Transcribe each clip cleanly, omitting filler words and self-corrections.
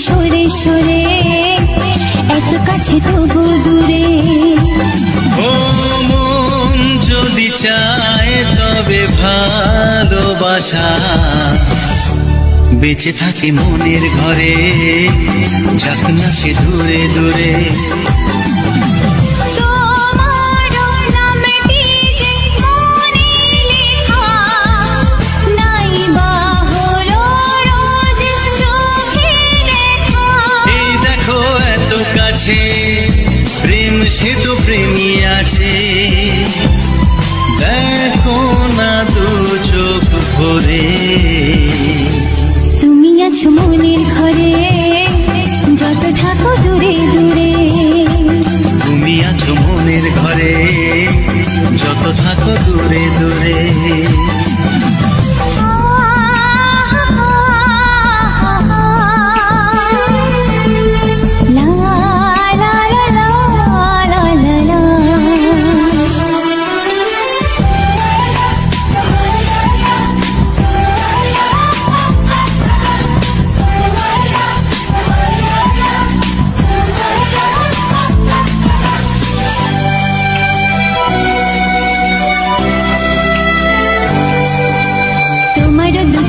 সরে সরে এত কাছে তবু দূরে। ও মন যদি চায় তবে ভালোবাসা বেঁচে থাকে মনের ঘরে, যাক না সে দূরে দূরে। প্রেম সে তো প্রেমী আছে, দেখো না দু চোখ ভরে। তুমি আছো মনের ঘরে, যত থাকো দূরে দূরে। তুমি আছো মনের ঘরে, যত থাকো দূরে দূরে।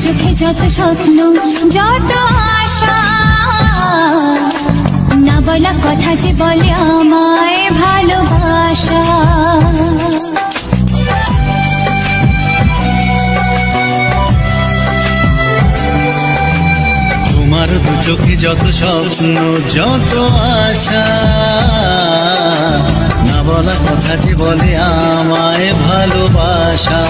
চোখে যত স্বপ্ন যত আশা, না বলা কথা যে বলে আমায় ভালোবাসা। তোমার দু চোখে যত স্বপ্ন যত আশা, না বলা কথা যে বলে আমায় ভালোবাসা।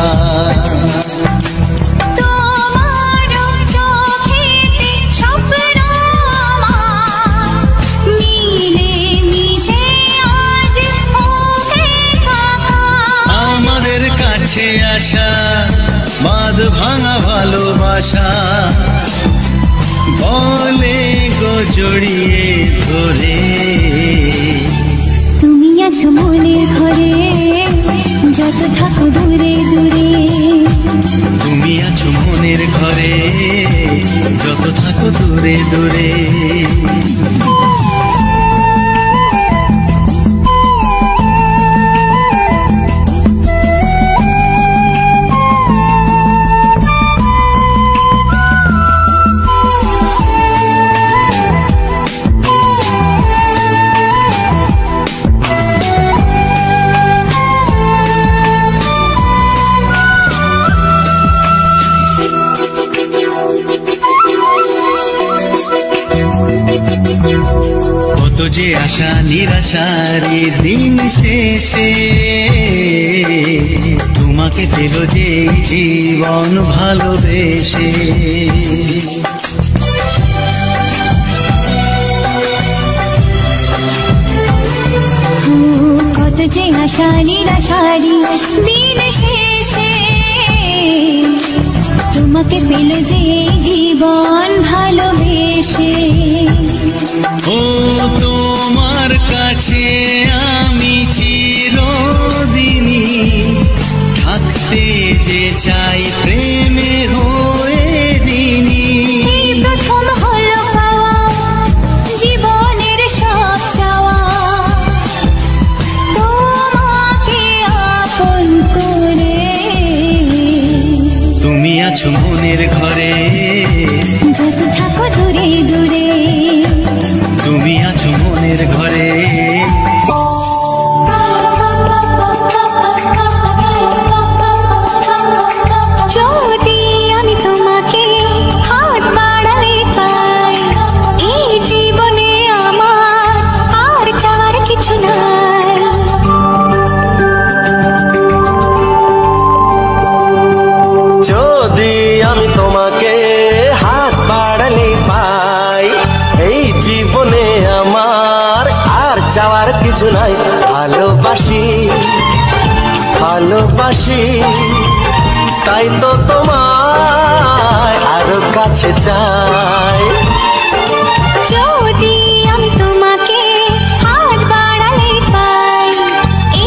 আশা বাঁধ ভাঙা ভালোবাসা বলে গো জড়িয়ে ধরে। তুমি আছো মনের ঘরে, যত থাকো দূরে দূরে। তুমি আছো মনের ঘরে, যত থাকো দূরে দূরে। কত যে আশা নিরাশারি দিন শেষে, তোমাকে পেল যে জীবন ভালোবেসে। কত যে আশা নিরাশারি দিন শেষে, তোমাকে পেল যে জীবন ভালোবেসে। ও তোমার কাছে আমি চিরদিনই থাকতে যে চাই প্রেমে হয়ে দিনি। প্রথম হলো পাওয়া জীবনের সব চাওয়া, তোমাকে আপন করে। তুমি আছো মনের ঘরে, যত থাকো দূরে দূরে। তুমি আছো মনের ঘরে। যদি আমি তোমাকে হাত বাড়ালে পাই, এই জীবনে আমার চাওয়ার কিছু নাই। ভালোবাসি ভালোবাসি তাই তো তোমায় আরো কাছে চাই। যদি আমি তোমাকে হাত বাড়ালে পাই,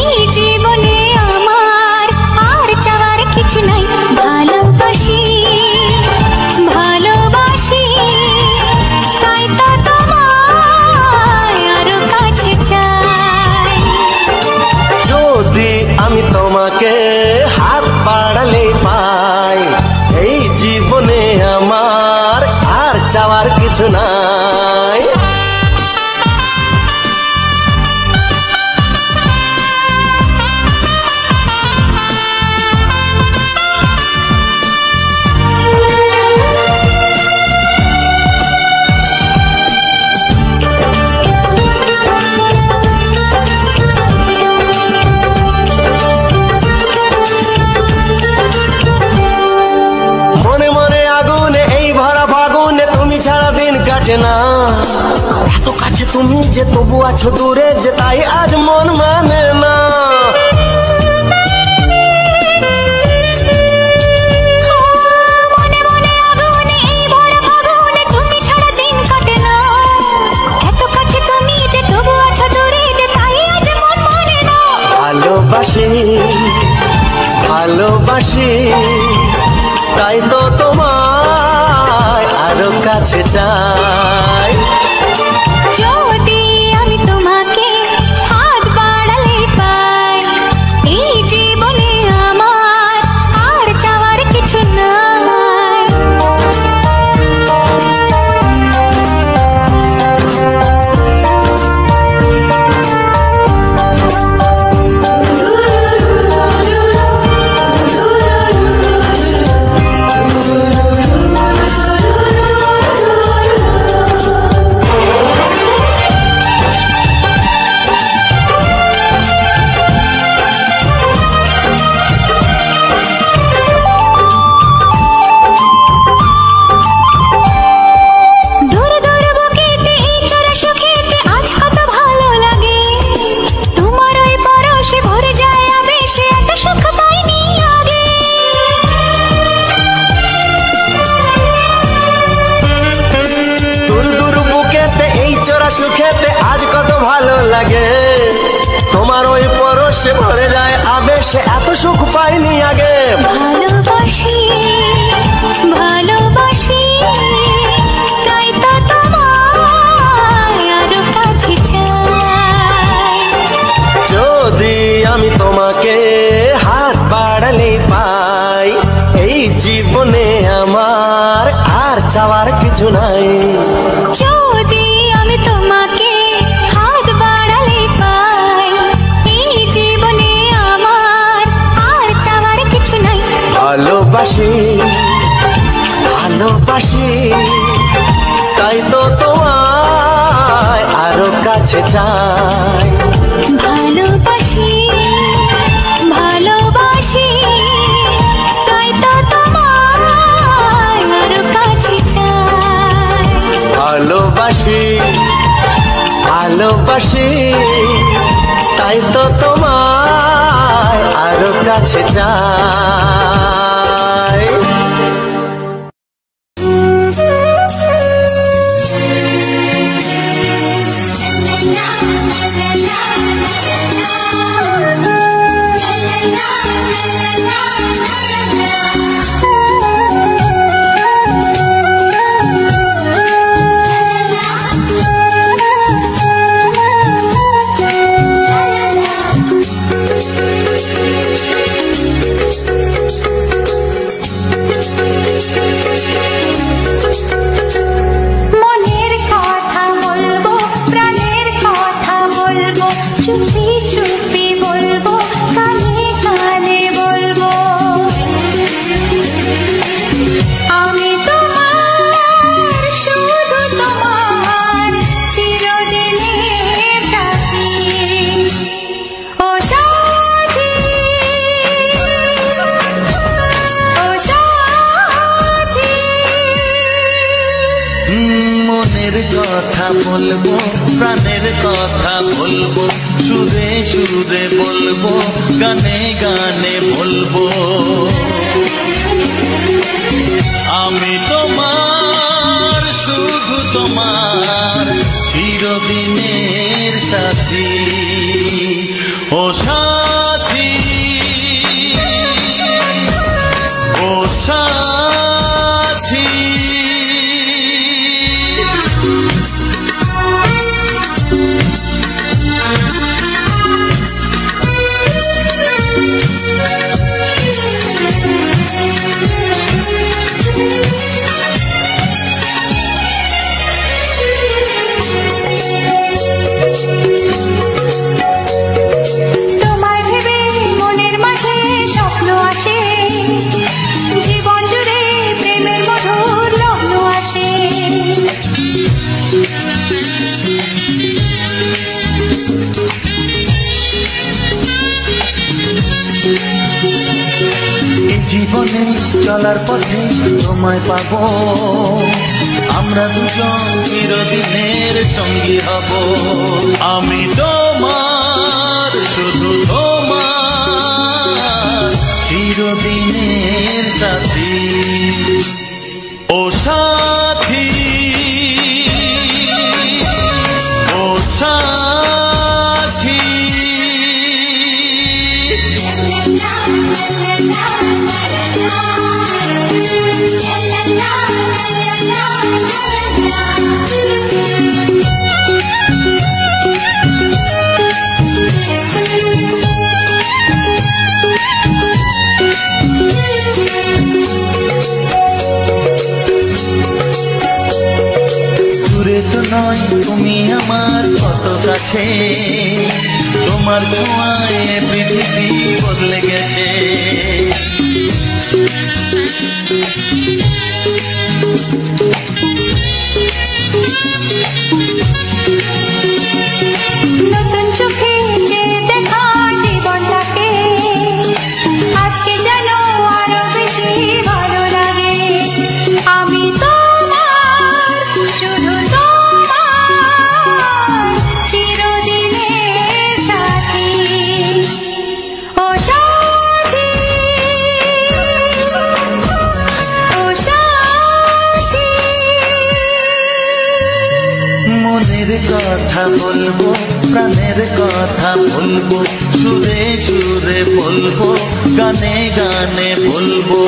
এই জীবনে আমার আর চাওয়ার কিছু নাই। ভালোবাসি ভালোবাসি তাই তো তোমায় আরো কাছে চাই। যদি আমি তোমাকে হাত বাড়ালে পাই, এই জীবনে আমার আর চাওয়ার কিছু নাই। মনে মনে আগুনে এই ভরা ফাগুনে তুমি ছাড়া দিন কাটে না। এত কাছে তুমি যে তবু আছো দূরে, যে তাই আজ মন মানে না। মনে মনে আগুনে এই ভরা ফাগুনে তুমি ছাড়া দিন কাটে না। এত কাছে তুমি যে তবু আছো দূরে, যে তাই আজ মন মানে না। ভালোবাসি ভালোবাসি তাই তো তোমায় আরো কাছে চাই। যদি আমি তোমাকে হাত বাড়ালে পাই, এই জীবনে আমার আর চাওয়ার কিছু নাই। দূর দূর বুকেতে এই চোরা সুখেতে আজ কত ভালো লাগে। তোমার ওই পরশে ভরে যায় আবেশে, এত সুখ পাইনি আগে। দূর দূর বুকেতে এই চোরা সুখেতে আজ কত ভালো লাগে। তোমার ওই পরশে ভরে যায় আবেশে, এত সুখ পাইনি আগে। ভালোবাসি ভালোবাসি তাই তো তোমায় আরো কাছে চাই। যদি আমি তোমাকে হাত বাড়ালে পাই, এই জীবনে আমার আর চাওয়ার কিছু নাই। যদি আমি তোমাকে হাত বাড়ালে পাই, এই জীবনে আমার আর চাওয়ার কিছু নাই। ভালোবাসি ভালোবাসি তাই তো তোমায় আরো কাছে চাই। ভালোবাসি ভালোবাসি তাই তো তোমায় আরো কাছে চাই। ভালোবাসি ভালোবাসি তাই তো তোমায় আরো কাছে চাই। মনের কথা বলবো, প্রাণের কথা বলবো, চুপি চুপি বলবো, কানে কানে বলবো। আমি তোমার, শুধু তোমার, চিরদিনের সাথী। ও সাথী, ও সাথী। মনের কথা বলবো, প্রাণের কথা বলবো, সুরে সুরে বলবো, গানে গানে বলবো। আমি তোমার, শুধু তোমার, চিরদিনের সাথী। ও সাথী, ও সাথী। জীবনে চলার পথে তোমায় পাবো, আমরা দুজন চিরদিনের সঙ্গী হব। আমি তোমার, শুধু তোমার, চিরদিনের সাথী। ও সাথী, ও সাথী। তুমি আমার কত কাছে, তোমার ছোঁয়ায় পৃথিবী বদলে গেছে। নতুন চোখে যে দেখা জীবনটাকে আজকে যেন আরো বেশি ভালো লাগে। আমি তোমার, শুধু তোমার, চিরদিনের সাথী। ও সাথী, ও সাথী। মনের কথা বলবো, প্রাণের কথা বলবো, সুরে সুরে বলবো, গানে গানে বলবো।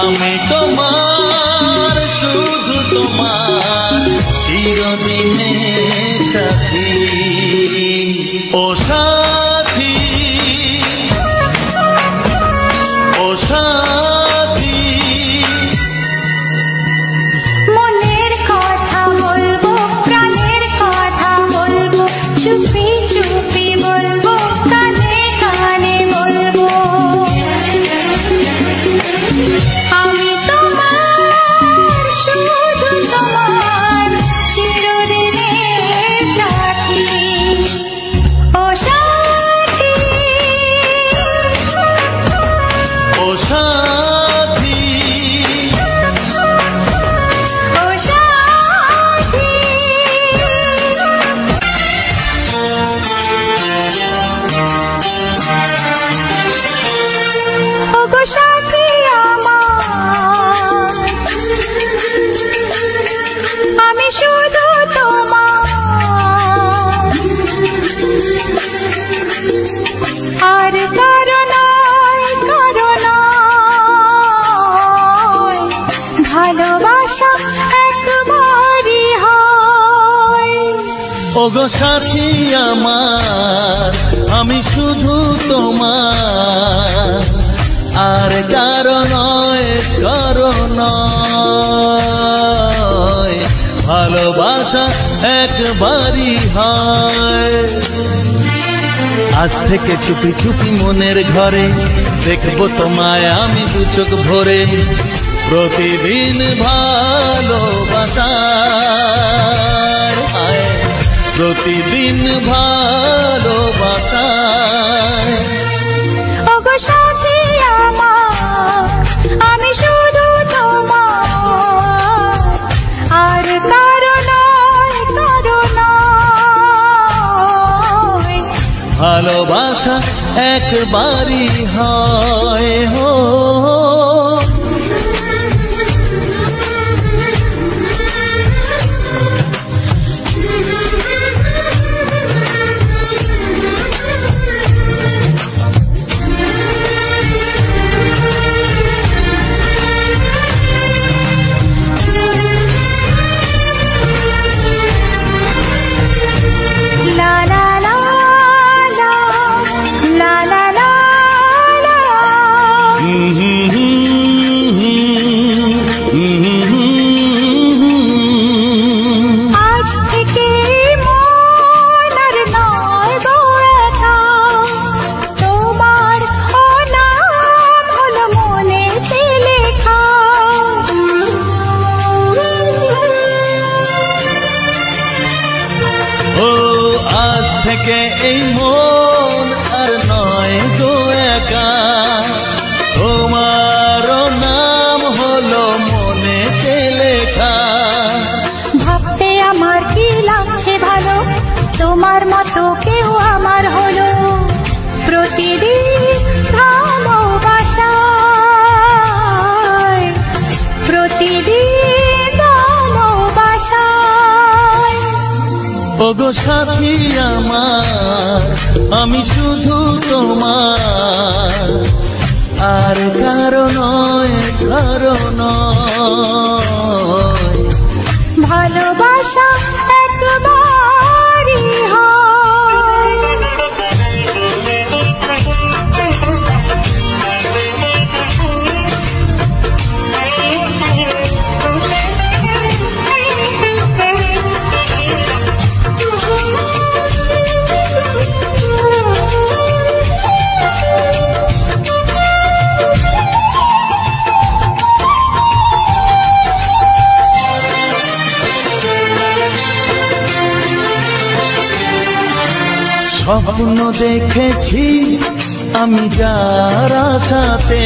আমি তোমার, শুধু তোমার, চিরদিনের সাথী। ও সাথী, ও সাথী। মনের কথা বলবো, প্রাণের কথা বলবো, চুপি চুপি বলবো, কানে কানে বলবো। আমি তোমার, শুধু তোমার, চিরদিনের সাথী। ও সাথী, ও সাথী। ও সাথী। ওগো সাথী আমার, আমি শুধু তোমার, আর কারো নয়, কারো নয়। ভালোবাসা একবারই হয়। ওগো সাথী আমার, আমি শুধু তোমার, আর কারো নয়, কারো নয়। ভালোবাসা একবারই হয়। আজ থেকে চুপি চুপি মনের ঘরে দেখবো তোমায় আমি দু চোখ ভরে। প্রতিদিন ভালোবাসার, প্রতিদিন ভালোবাসার। ওগো সাথী আমার, আমি শুধু তোমার, ভালোবাসা একবারই হয় হো। থেকে এই মন আর নয় গো একা, তোমার নাম হলো মনেতে লেখা। ভাবতে আমার কি লাগছে ভালো, তোমার মতো কেউ আমার হলো। প্রতিদিন ভালোবাসায়, প্রতিদিন ভালোবাসায়। ওগো সাথী আমার, আমি শুধু তোমার, আর কারো নয়, কারো নয়। ভালোবাসা একবারই হয়। স্বপ্ন দেখেছি আমি যার আশাতে,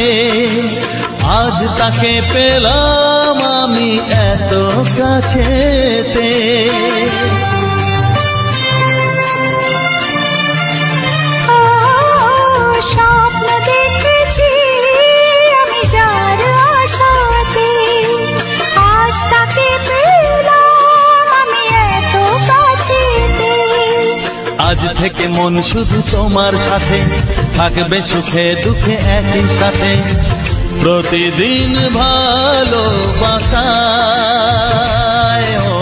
আজ তাকে পেলাম আমি এত কাছেতে। স্বপ্ন দেখেছি আমি যার আশাতে, আজ তাকে পেলাম আমি এত কাছেতে। আজ থেকে মন শুধু তোমার সাথে, থাকবে সুখে দুঃখে একই সাথে। প্রতিদিন ভালোবাসায়, ও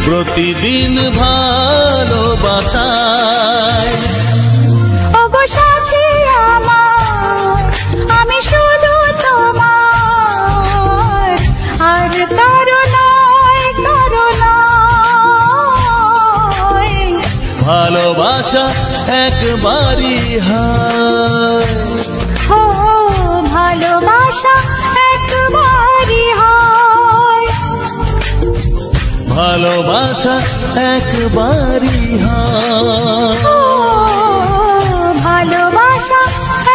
প্রতিদিন ভালোবাসায়। ওগো সাথী আমার, আমি শুধু তোমার, আর কারো নয়, কারো নয়। ভালোবাসা একবারই হয়, ও ভালোবাসা একবারই হয়। ভালোবাসা একবারই হয়, ও ভালোবাসা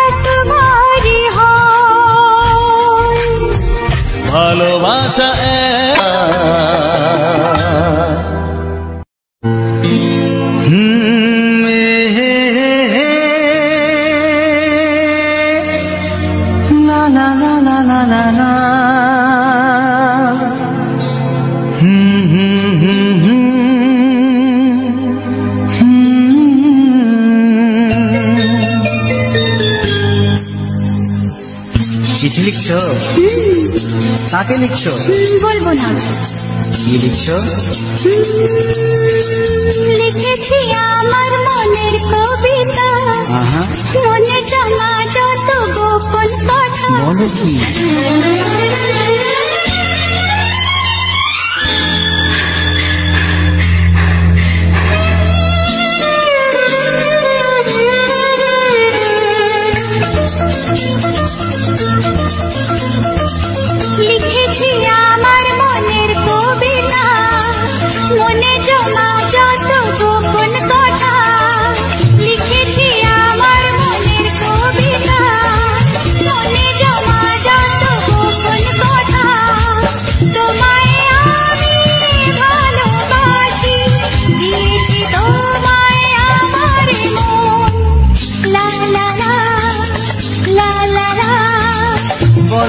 একবারই হয়। ভালোবাসা চিঠি লিখছো? কাকে লিখছো? বলবো না। কি লিখছো? লিখেছি আমার মনের কবিতা, মনে জমা যত গোপন কথা। বলো কি? লিখেছি আমার মনের কবিতা, মনে জমা যত গোপন কথা। লিখেছি আমার মনের কবিতা, মনে জমা যত গোপন কথা।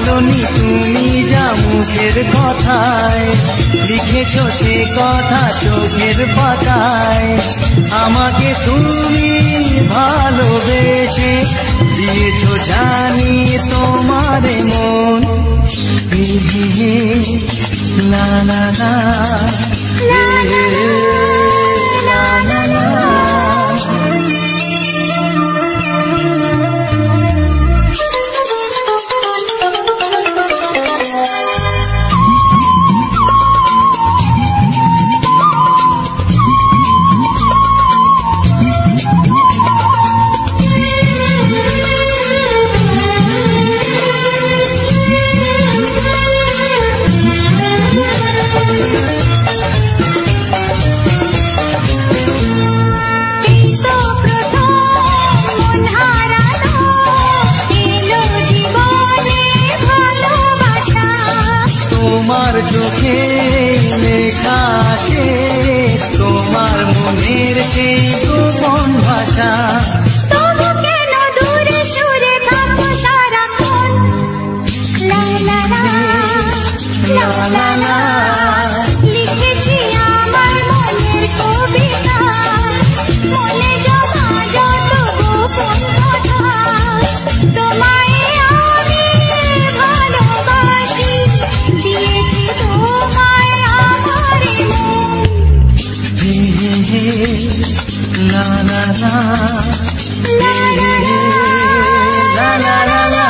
বলনি তুমি যা মুখের কথায়, লিখেছো সে কথা চোখের পাতায়। আমাকে তুমি ভালোবেসে দিয়েছো জানি তোমার মন। হে হে হে, লা লা লা, হে হে হে, লা লা লা। তোমার চোখে লেখা আছে তোমার মনের সেই গোপন ভাষা। তবু কেন দূরে সুরে থাকো সারাক্ষণ? লা লা লা, লা লা লা, লিখেছি আমার মনের কবিতা, মনে জমা যত গোপন কথা। তোমায় আমি ভালোবাসি, দিয়েছি তোমায় আমার মন। হে হে হে, লা লা লা, হে হে হে, লা লা লা লা।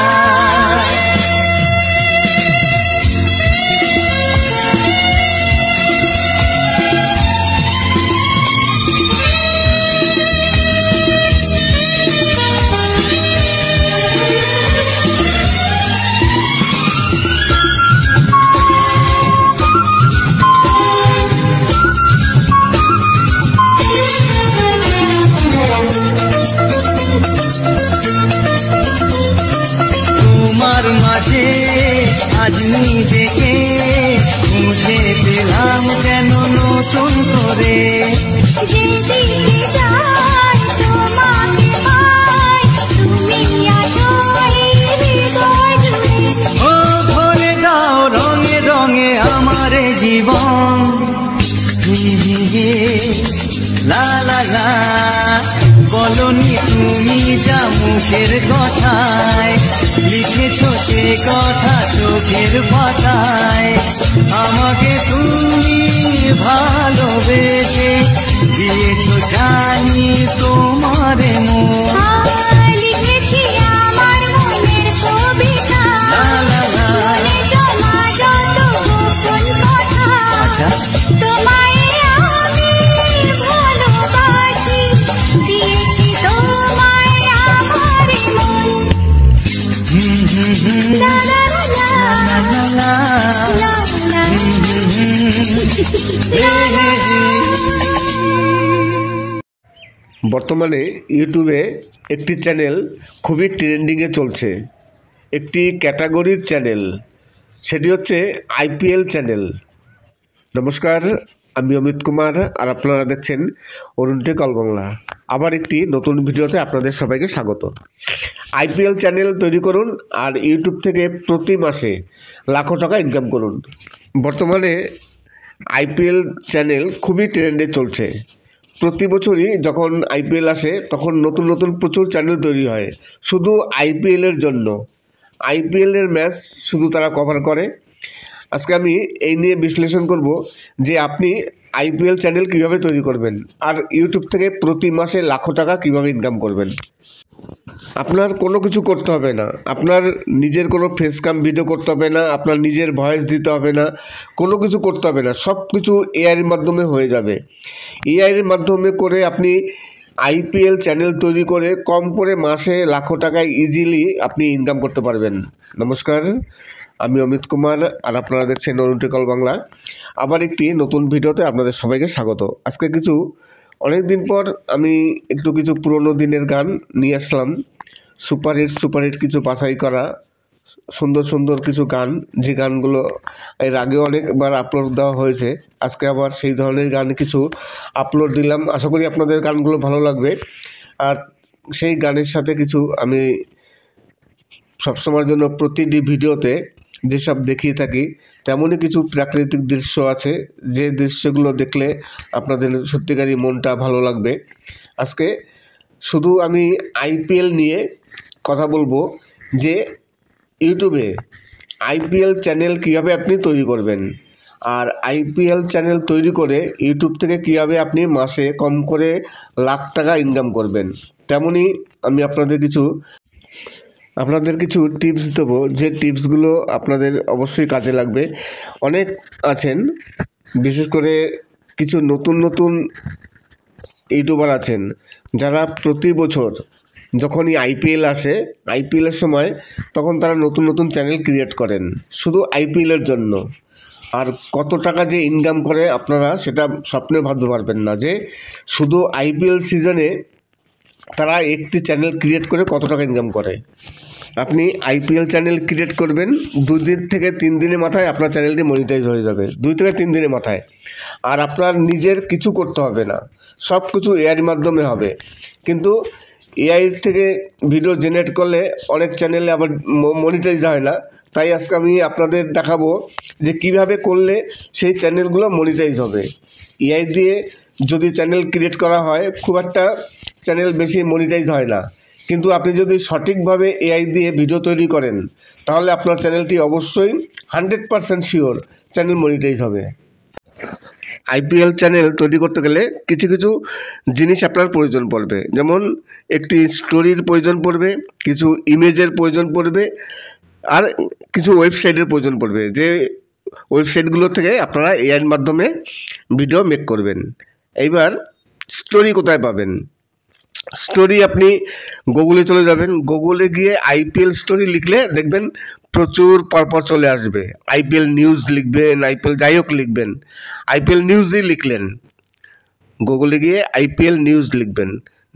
তোমার মাঝে আজ নিজেকে খুঁজে পেলাম যেন নতুন করে। যেদিকে যাই তোমাকে পাই, তুমি আছো এই হৃদয় জুড়ে। ও ভরে দাও রঙে রঙে আমার জীবন। হে হে হে, লা লা লা, বলনি তুমি যা মুখের কথায়, লিখেছো সে কথা চোখের পাতায়। আমাকে তুমি ভালোবেসে দিয়েছো জানি তোমার মন। লিখেছি আমার মনের কবিতা, লা লা লা। মনে জমা যত গোপন কথা। আচ্ছা, তোমায় আমি ভালোবাসি, দিয়েছি তোমায় আমার মন। হুম হুম হুম, লা লা লা, লা লা লা, লা লা হুম হুম হুম, হে হে হে। বর্তমানে ইউটিউবে একটি চ্যানেল খুবই ট্রেন্ডিংয়ে চলছে, একটি ক্যাটাগরির চ্যানেল, সেটি হচ্ছে আইপিএল চ্যানেল। নমস্কার, আমি অমিত কুমার আর আপনারা দেখছেন অরুণ টেক অল বাংলা। আবার একটি নতুন ভিডিওতে আপনাদের সবাইকে স্বাগত। আইপিএল চ্যানেল তৈরি করুন আর ইউটিউব থেকে প্রতি মাসে লাখো টাকা ইনকাম করুন। বর্তমানে আইপিএল চ্যানেল খুবই ট্রেন্ডে চলছে। প্রতি বছরই যখন আইপিএল আসে তখন নতুন নতুন প্রচুর চ্যানেল তৈরি হয় শুধু আইপিএলের জন্য। আইপিএলের ম্যাচ শুধু তারা কভার করে। আজকে আমি এই নিয়ে বিশ্লেষণ করব যে আপনি আইপিএল চ্যানেল কিভাবে তৈরি করবেন আর ইউটিউব থেকে প্রতি মাসে লাখো টাকা কিভাবে ইনকাম করবেন। আপনার কোনো কিছু করতে হবে না, আপনার নিজের কোনো ফেস ক্যাম ভিডিও করতে হবে না, আপনার নিজের ভয়েস দিতে হবে না, কোনো কিছু করতে হবে না, সব কিছু এআইয়ের মাধ্যমে হয়ে যাবে। এআইয়ের মাধ্যমে করে আপনি আইপিএল চ্যানেল তৈরি করে কম করে মাসে লাখো টাকায় ইজিলি আপনি ইনকাম করতে পারবেন। নমস্কার, আমি অমিত কুমার আর আপনারা দেখছেন অরুণ টেক অল বাংলা। আবার একটি নতুন ভিডিওতে আপনাদের সবাইকে স্বাগত। আজকে অনেক দিন পর আমি কিছু পুরনো দিনের গান নিয়ে আসলাম। সুপারহিট কিছু বাছাই করা সুন্দর সুন্দর কিছু গান, যে গানগুলো এর আগে অনেকবার আপলোড দেওয়া হয়েছে। আজকে আবার সেই ধরনের গান কিছু আপলোড দিলাম। আশা করি আপনাদের গানগুলো ভালো লাগবে। আর সেই গানের সাথে কিছু আমি সবসময়ের জন্য প্রতিটি ভিডিওতে যেসব দেখিয়ে থাকি তেমনই কিছু প্রাকৃতিক দৃশ্য আছে, যে দৃশ্যগুলো দেখলে আপনাদের সত্যিকারই মনটা ভালো লাগবে। আজকে শুধু আমি আইপিএল নিয়ে কথা বলবো, যে ইউটিউবে আইপিএল চ্যানেল কীভাবে আপনি তৈরি করবেন, আর আইপিএল চ্যানেল তৈরি করে ইউটিউব থেকে কীভাবে আপনি মাসে কম করে লাখ টাকা ইনকাম করবেন। তেমনই আমি আপনাদের কিছু টিপস দেবো, যে টিপসগুলো আপনাদের অবশ্যই কাজে লাগবে। অনেক আছেন, বিশেষ করে কিছু নতুন ইউটিউবার আছেন যারা প্রতি বছর যখনই আইপিএল আসে, আইপিএলের সময় তখন তারা নতুন চ্যানেল ক্রিয়েট করেন শুধু আইপিএলের জন্য। আর কত টাকা যে ইনকাম করে আপনারা সেটা স্বপ্নে ভাবতে পারবেন না, যে শুধু আইপিএল সিজনে তারা একটি চ্যানেল ক্রিয়েট করে কত টাকা ইনকাম করে। আপনি আইপিএল চ্যানেল ক্রিয়েট করবেন, 2 দিন থেকে 3 দিনের মাথায় আপনার চ্যানেলটি মনিটাইজ হয়ে যাবে, 2 থেকে 3 দিনের মাথায়। আর আপনার নিজের কিছু করতে হবে না, সব কিছু এআইয়ের মাধ্যমে হবে। কিন্তু এআই থেকে ভিডিও জেনারেট করলে অনেক চ্যানেলে আবার মনিটাইজ হয় না। তাই আজকে আমি আপনাদের দেখাবো যে কিভাবে করলে সেই চ্যানেলগুলো মনিটাইজ হবে। এআই দিয়ে যদি চ্যানেল ক্রিয়েট করা হয়, খুব একটা চ্যানেল বেশি মনিটাইজ হয় না, কিন্তু আপনি যদি সঠিকভাবে এআই দিয়ে ভিডিও তৈরি করেন তাহলে আপনার চ্যানেলটি অবশ্যই 100% শিওর চ্যানেল মনিটাইজ হবে। আইপিএল চ্যানেল তৈরি করতে গেলে কিছু জিনিস আপনার প্রয়োজন পড়বে, যেমন একটি স্টোরির প্রয়োজন পড়বে, কিছু ইমেজের প্রয়োজন পড়বে, আর কিছু ওয়েবসাইটের প্রয়োজন পড়বে, যে ওয়েবসাইটগুলো থেকে আপনারা এআইয়ের মাধ্যমে ভিডিও মেক করবেন। এইবার স্টোরি কোথায় পাবেন? স্টোরি আপনি গুগলে চলে যাবেন, গুগলে গিয়ে আইপিএল স্টোরি লিখলে দেখবেন প্রচুর পরপর চলে আসবে। আইপিএল নিউজ লিখবেন, আইপিএল যাই হোক লিখবেন, আইপিএল নিউজই লিখলেন, গুগলে গিয়ে আইপিএল নিউজ লিখবেন,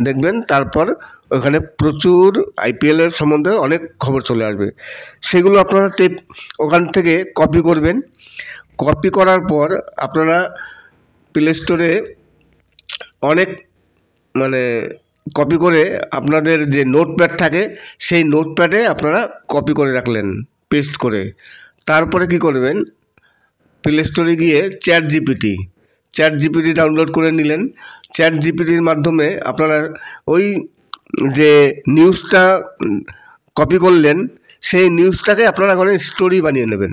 দেখবেন তারপর ওখানে প্রচুর আইপিএলের সম্বন্ধে অনেক খবর চলে আসবে। সেগুলো আপনারা ওখান থেকে কপি করবেন। কপি করার পর আপনারা প্লে স্টোরে অনেক কপি করে আপনাদের যে নোটপ্যাড থাকে সেই নোটপ্যাডে আপনারা কপি করে রাখলেন পেস্ট করে। তারপরে কি করবেন, প্লে স্টোরে গিয়ে চ্যাট জিপিটি ডাউনলোড করে নিলেন। চ্যাট জিপিটির মাধ্যমে আপনারা ওই যে নিউজটা কপি করলেন সেই নিউজটাকে আপনারা ওখানে স্টোরি বানিয়ে নেবেন।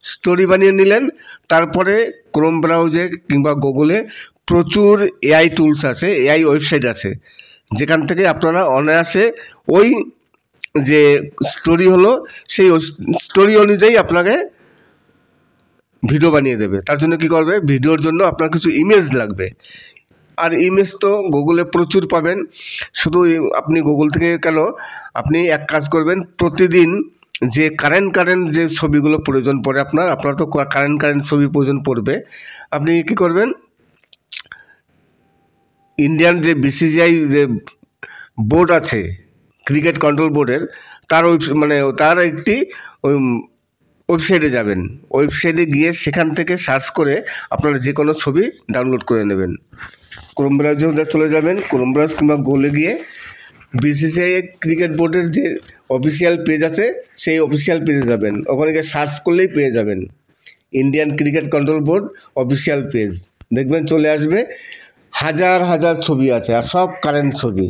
স্টোরি বানিয়ে নিলেন, তারপরে ক্রোম ব্রাউজে কিংবা গুগলে প্রচুর এআই টুলস আছে, এআই ওয়েবসাইট আছে, যেখান থেকে আপনারা অনায়াসে ওই যে স্টোরি হলো সেই স্টোরি অনুযায়ী আপনাকে ভিডিও বানিয়ে দেবে। তার জন্য কি করবে, ভিডিওর জন্য আপনার কিছু ইমেজ লাগবে। আর ইমেজ তো গুগলে প্রচুর পাবেন। শুধু আপনি গুগল থেকে কেন, আপনি এক কাজ করবেন, প্রতিদিন যে কারেন্ট যে ছবিগুলো প্রয়োজন পড়ে আপনার তো কারেন্ট ছবি প্রয়োজন পড়বে। আপনি কি করবেন, ইন্ডিয়ান যে বিসিসিআই যে বোর্ড আছে, ক্রিকেট কন্ট্রোল বোর্ডের, তার একটি ওয়েবসাইটে যাবেন। ওয়েবসাইটে গিয়ে সেখান থেকে সার্চ করে আপনারা যে কোনো ছবি ডাউনলোড করে নেবেন। ক্রোম ব্রাউজার চলে যাবেন, ক্রোম ব্রাউজ কিংবা গুগলে গিয়ে বিসিসিআই ক্রিকেট বোর্ডের যে অফিসিয়াল পেজ আছে সেই অফিসিয়াল পেজে যাবেন। ওখানে গিয়ে সার্চ করলেই পেয়ে যাবেন Indian cricket control board official page, দেখবেন চলে আসবে। হাজার ছবি আছে, আর সব কারেন্ট ছবি।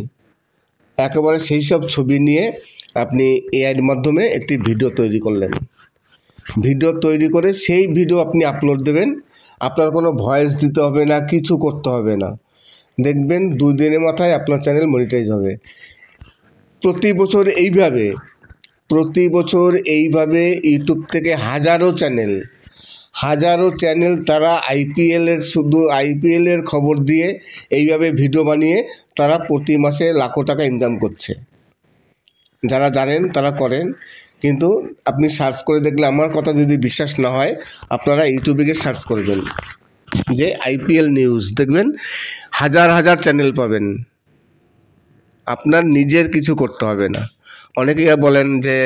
একেবারে সেই সব ছবি নিয়ে আপনি এআইয়ের মাধ্যমে একটি ভিডিও তৈরি করলেন। ভিডিও তৈরি করে সেই ভিডিও আপনি আপলোড দেবেন। আপনার কোনো ভয়েস দিতে হবে না, কিছু করতে হবে না। দেখবেন 2 দিনের মাথায় আপনার চ্যানেল মনিটাইজ হবে। প্রতি বছর এইভাবে ইউটিউব থেকে হাজারো চ্যানেল তারা শুধু আইপিএলের খবর দিয়ে এইভাবে ভিডিও বানিয়ে তারা প্রতি মাসে লাখো টাকা ইনকাম করছে। যারা জানেন তারা করেন, কিন্তু আপনি সার্চ করে দেখলে, আমার কথা যদি বিশ্বাস না হয় আপনারা ইউটিউবে গিয়ে সার্চ করবেন যে আইপিএল নিউজ, দেখবেন হাজার চ্যানেল পাবেন। আপনার নিজের কিছু করতে হবে না। অনেকেই বলেন যে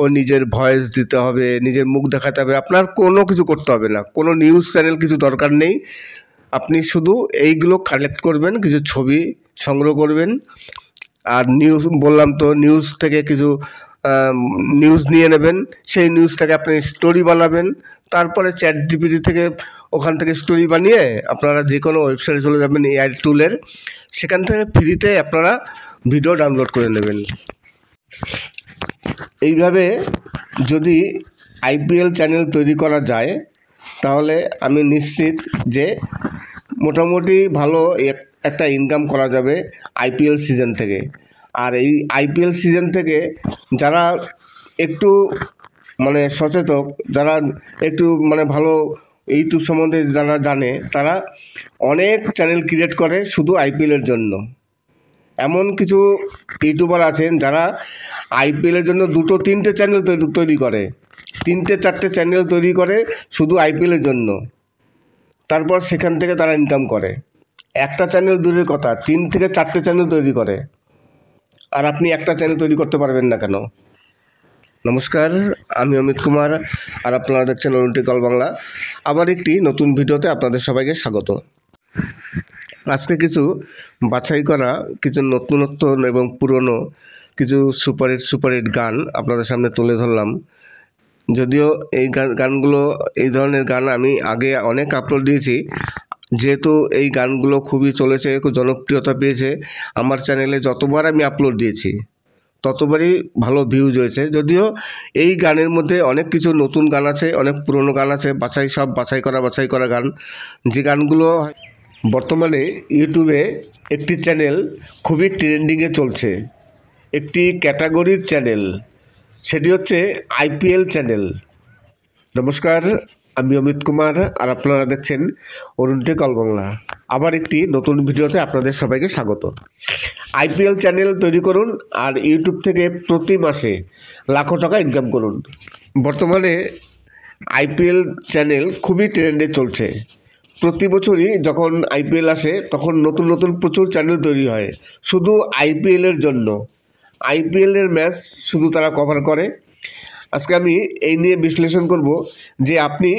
ও নিজের ভয়েস দিতে হবে, নিজের মুখ দেখাতে হবে। আপনার কোনো কিছু করতে হবে না, কোনো নিউজ চ্যানেল কিছু দরকার নেই। আপনি শুধু এইগুলো কালেক্ট করবেন, কিছু ছবি সংগ্রহ করবেন, আর নিউজ বললাম তো, নিউজ থেকে কিছু নিউজ নিয়ে নেবেন, সেই নিউজটাকে আপনি স্টোরি বানাবেন, তারপরে চ্যাট জিপিটি থেকে ওখান থেকে স্টোরি বানিয়ে আপনারা যে কোনো ওয়েবসাইটে চলে যাবেন এআই টুলের, সেখান থেকে ফ্রিতে আপনারা ভিডিও ডাউনলোড করে নেবেন। এইভাবে যদি আইপিএল চ্যানেল তৈরি করা যায় তাহলে আমি নিশ্চিত যে মোটামুটি ভালো একটা ইনকাম করা যাবে আইপিএল সিজন থেকে। আর এই আইপিএল সিজন থেকে যারা একটু মানে সচেতন, যারা একটু মানে ভালো ইউটিউব সম্বন্ধে যারা জানে, তারা অনেক চ্যানেল ক্রিয়েট করে শুধু আইপিএলের জন্য। এমন কিছু ইউটিউবার আছেন যারা আইপিএলের জন্য 2-3টে চ্যানেল তৈরি করে, 3-4টে চ্যানেল তৈরি করে শুধু আইপিএলের জন্য, তারপর সেখান থেকে তারা ইনকাম করে। একটা চ্যানেল দূরের কথা, 3 থেকে 4টে চ্যানেল তৈরি করে, আর আপনি একটা চ্যানেল তৈরি করতে পারবেন না কেন? নমস্কার, আমি অমিত কুমার, আর আপনারা দেখছেন অরুণটি কল বাংলা। আবার একটি নতুন ভিডিওতে আপনাদের সবাইকে স্বাগত। আজকে কিছু বাছাই করা কিছু নতুনত্ব এবং পুরনো কিছু সুপারহিট গান আপনাদের সামনে তুলে ধরলাম। যদিও এই গানগুলো, এই ধরনের গান আমি আগে অনেক আপলোড দিয়েছি, যেহেতু এই গানগুলো খুবই চলেছে, খুব জনপ্রিয়তা পেয়েছে। আমার চ্যানেলে যতবার আমি আপলোড দিয়েছি ততবারই ভালো ভিউজ হয়েছে। যদিও এই গানের মধ্যে অনেক কিছু নতুন গান আছে, অনেক পুরনো গান আছে, বাছাই করা গান, যে গানগুলো বর্তমানে ইউটিউবে একটি চ্যানেল খুবই ট্রেন্ডিংয়ে চলছে, একটি ক্যাটাগরির চ্যানেল, সেটি হচ্ছে আইপিএল চ্যানেল। নমস্কার, আমি অমিত কুমার, আর আপনারা দেখছেন অরুণটি কল বাংলা। আবার একটি নতুন ভিডিওতে আপনাদের সবাইকে স্বাগত। আইপিএল চ্যানেল তৈরি করুন আর ইউটিউব থেকে প্রতি মাসে লাখো টাকা ইনকাম করুন। বর্তমানে আইপিএল চ্যানেল খুবই ট্রেন্ডে চলছে। প্রতি বছরই যখন আইপিএল আসে তখন নতুন নতুন প্রচুর চ্যানেল তৈরি হয় শুধু আইপিএলের জন্য। আইপিএলের ম্যাচ শুধু তারা কভার করে। আজকে আমি এই নিয়ে বিশ্লেষণ করব যে আপনি